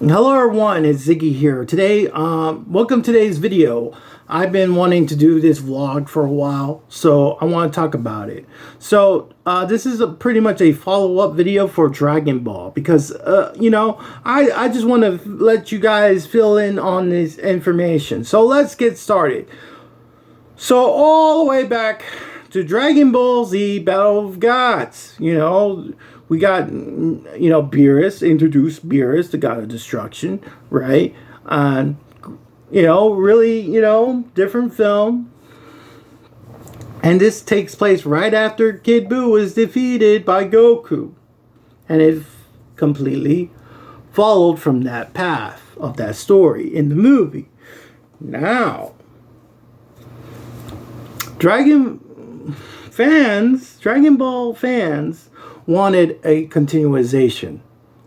Hello everyone, it's Ziggy here. Today, welcome to today's video. I've been wanting to do this vlog for a while, so I want to talk about it. So, this is pretty much a follow-up video for Dragon Ball because, I just want to let you guys fill in on this information. So let's get started. So all the way back to Dragon Ball Z Battle of Gods, we got, Beerus, introduced Beerus, the god of destruction, right? And, really, different film. And this takes place right after Kid Buu was defeated by Goku. And it completely followed from that path of that story in the movie. Now, Dragon Ball fans wanted a continuation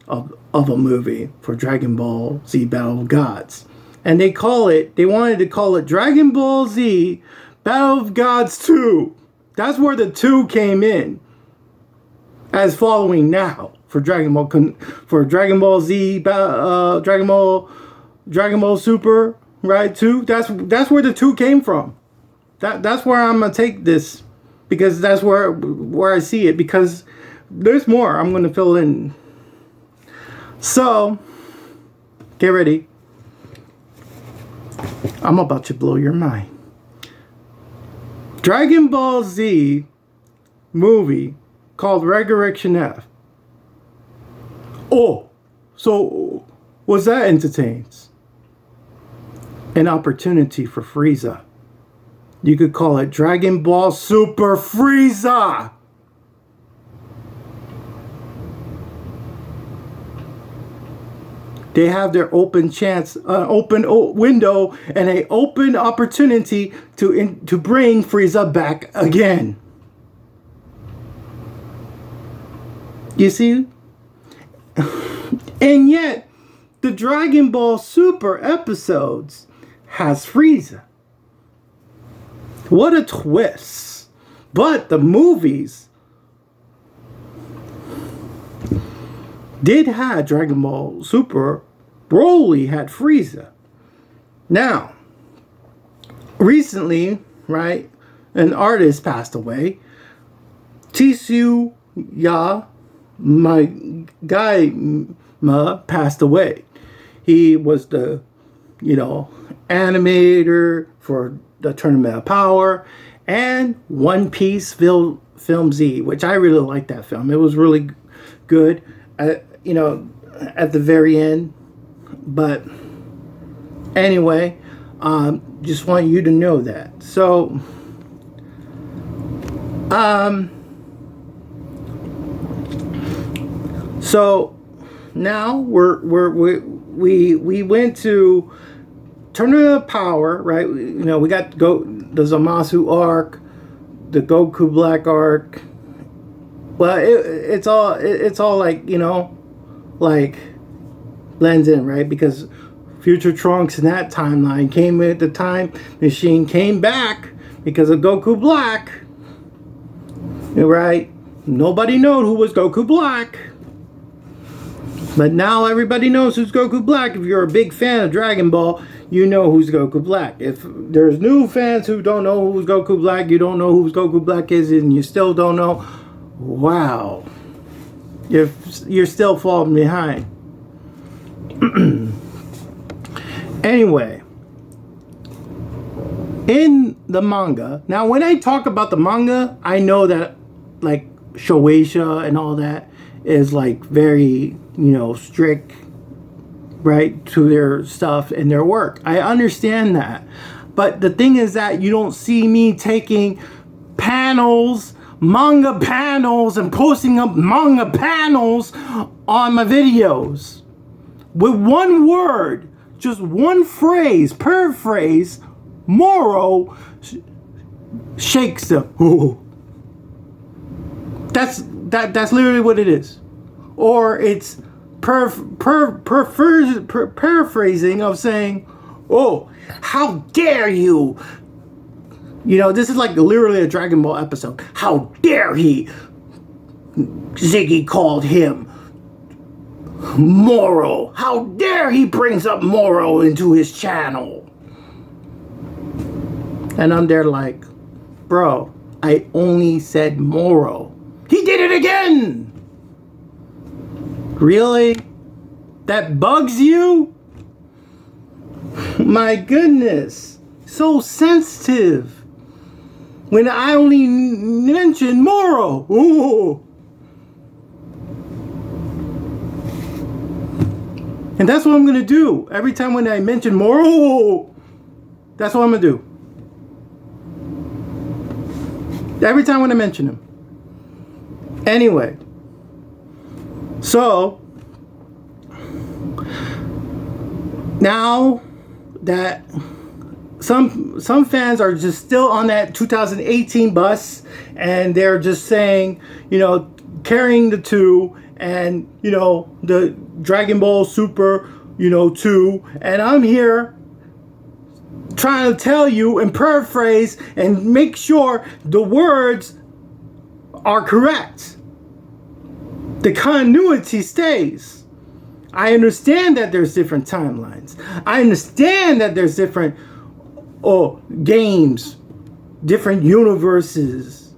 of a movie for Dragon Ball Z Battle of Gods. And they wanted to call it Dragon Ball Z Battle of Gods 2. That's where the 2 came in. As following now for Dragon Ball Z Dragon Ball Super, right? 2. That's where the 2 came from. That's where I'm gonna take this, because that's where I see it, because there's more I'm gonna fill in. So get ready. I'm about to blow your mind. Dragon Ball Z movie called Resurrection F. Oh, so was that entertains? An opportunity for Frieza. You could call it Dragon Ball Super Frieza. They have their open chance, open window, and an open opportunity to bring Frieza back again. You see? And yet, the Dragon Ball Super episodes has Frieza. What a twist. But the movies did have Dragon Ball Super. Broly had Frieza. Now, recently, right, an artist passed away. Tetsuya Daima passed away. He was the, animator for the Tournament of Power and One Piece Film Z, which I really liked that film. It was really good, at the very end. But anyway, just want you to know that. So, now we went to Tournament of Power, right? We got the Zamasu arc, the Goku Black arc. Well, it's all like, like blends in, right? Because Future Trunks in that timeline came at the time machine came back because of Goku Black, right? Nobody knew who was Goku Black, but now everybody knows who's Goku Black. If you're a big fan of Dragon Ball, you know who's Goku Black. If there's new fans who don't know who's Goku Black, you don't know who Goku Black is, and you still don't know, wow, you're still falling behind. Anyway, in the manga, now when I talk about the manga, I know that like Shueisha and all that is like very, strict, right, to their stuff and their work. I understand that. But the thing is that you don't see me taking manga panels, and posting up manga panels on my videos. With one word, just one phrase, paraphrase, Moro shakes them. That's literally what it is. Or it's paraphrasing of saying, oh, how dare you? This is like literally a Dragon Ball episode. How dare he? Ziggy called him Moro. How dare he brings up Moro into his channel? And I'm there like, bro, I only said Moro. He did it again! Really? That bugs you? My goodness. So sensitive. When I only mentioned Moro. Ooh. And that's what I'm going to do. Every time when I mention Moro, that's what I'm going to do. Every time when I mention him. Anyway. So, now that some fans are just still on that 2018 bus, and they're just saying, you know, carrying the 2 and, you know, the Dragon Ball Super, you know, 2, and I'm here trying to tell you and paraphrase and make sure the words are correct. The continuity stays. I understand that there's different timelines. I understand that there's different games, different universes,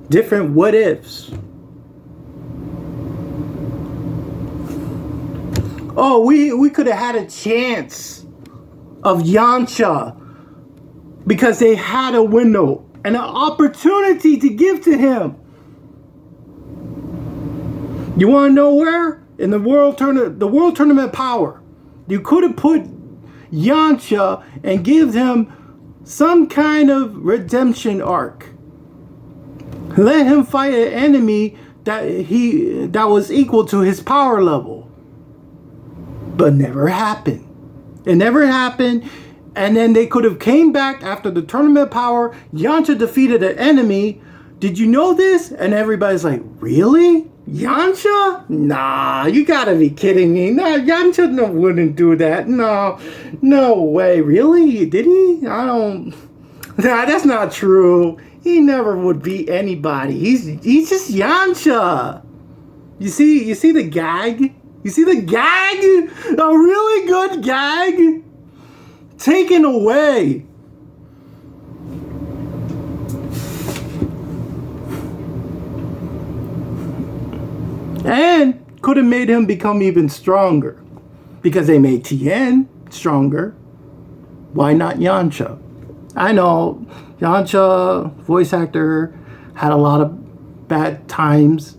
different what ifs. Oh, we could have had a chance of Yamcha because they had a window and an opportunity to give to him. You want to know where? In the world tournament power. You could have put Yamcha and give him some kind of redemption arc. Let him fight an enemy that was equal to his power level. But never happened. It never happened. And then they could have came back after the tournament power. Yamcha defeated an enemy. Did you know this? And everybody's like, really? Yamcha? Nah, you gotta be kidding me. Nah, Yamcha wouldn't do that. No way. Really? Did he? I don't. Nah, that's not true. He never would beat anybody. He's just Yamcha. You see the gag? You see the gag? A really good gag? Taken away. And could have made him become even stronger. Because they made Tien stronger. Why not Yamcha? I know Yamcha, voice actor, had a lot of bad times.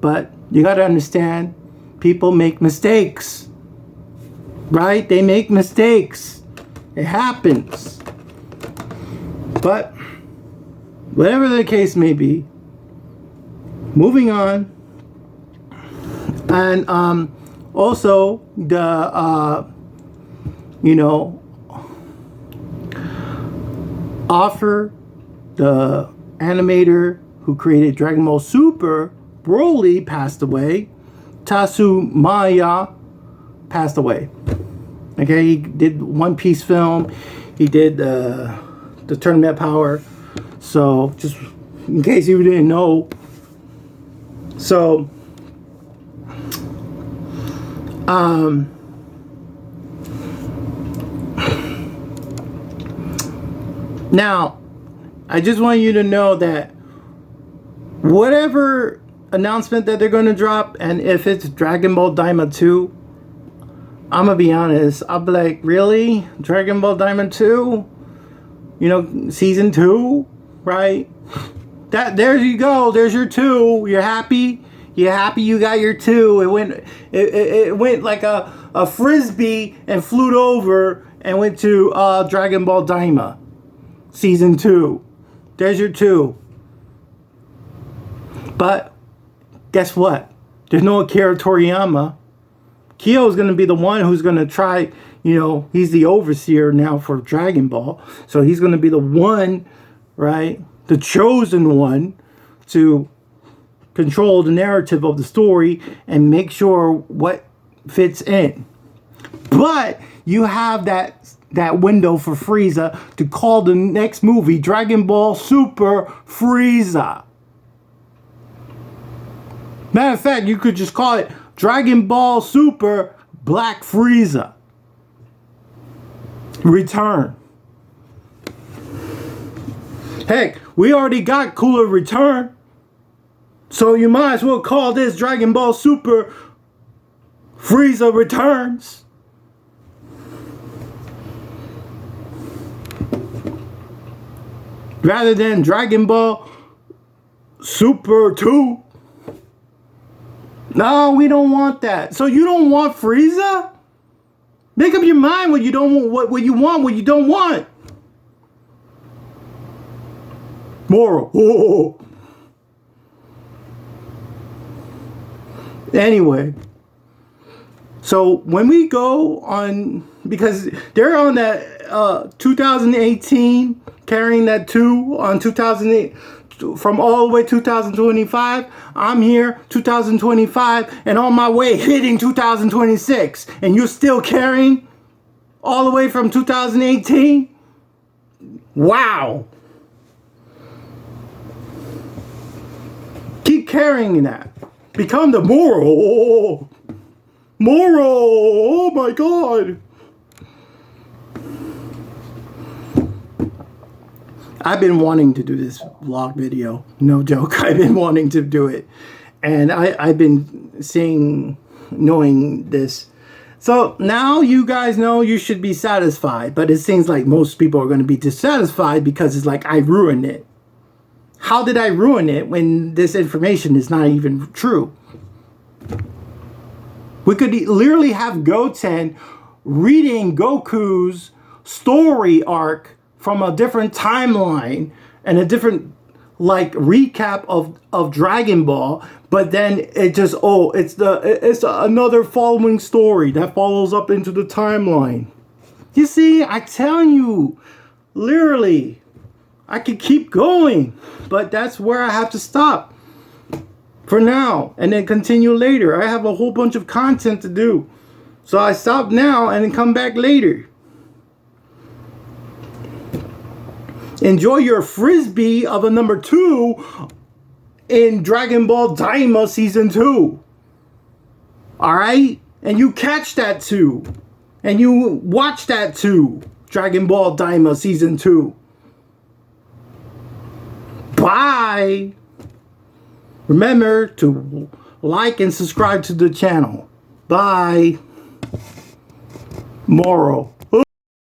But you got to understand, people make mistakes. Right? They make mistakes. It happens. But whatever the case may be, moving on. And also the Offer, the animator who created Dragon Ball Super, Broly, passed away. Tatsumaya passed away. Okay, he did One Piece film. He did the Tournament Power. So, just in case you didn't know. So, now, I just want you to know that whatever announcement that they're going to drop, and if it's Dragon Ball Daima 2, I'm going to be honest, I'll be like, really? Dragon Ball Daima 2? You know, season 2, right? There you go. There's your 2. You're happy? You happy you got your 2? It went like a frisbee and flew over and went to Dragon Ball Daima season 2. There's your 2. But guess what? There's no Akira Toriyama. Kyo is going to be the one who's going to try, he's the overseer now for Dragon Ball. So he's going to be the one, right? The chosen one to control the narrative of the story and make sure what fits in. But you have that window for Frieza to call the next movie Dragon Ball Super Frieza. Matter of fact, you could just call it Dragon Ball Super Black Frieza return. Heck, we already got Cooler Return. So you might as well call this Dragon Ball Super Frieza Returns. Rather than Dragon Ball Super 2. No, we don't want that. So you don't want Frieza? Make up your mind what you don't want, what you want, what you don't want. Moral. Oh. Anyway, so when we go on, because they're on that 2018, carrying that 2 on 2008, from all the way 2025, I'm here 2025 and on my way hitting 2026, and you're still carrying all the way from 2018? Wow. Keep carrying that. Become the moral. Moral. Oh my God. I've been wanting to do this vlog video. No joke. I've been wanting to do it. And I've been knowing this. So now you guys know you should be satisfied. But it seems like most people are going to be dissatisfied because it's like I ruined it. How did I ruin it when this information is not even true? We could literally have Goten reading Goku's story arc from a different timeline and a different like recap of Dragon Ball, but then it just it's another following story that follows up into the timeline. You see, I tell you, literally, I could keep going, but that's where I have to stop for now and then continue later. I have a whole bunch of content to do, so I stop now and then come back later. Enjoy your frisbee of a number 2 in Dragon Ball Daima Season 2. Alright? And you catch that too. And you watch that too. Dragon Ball Daima Season 2. Bye! Remember to like and subscribe to the channel. Bye. Moral.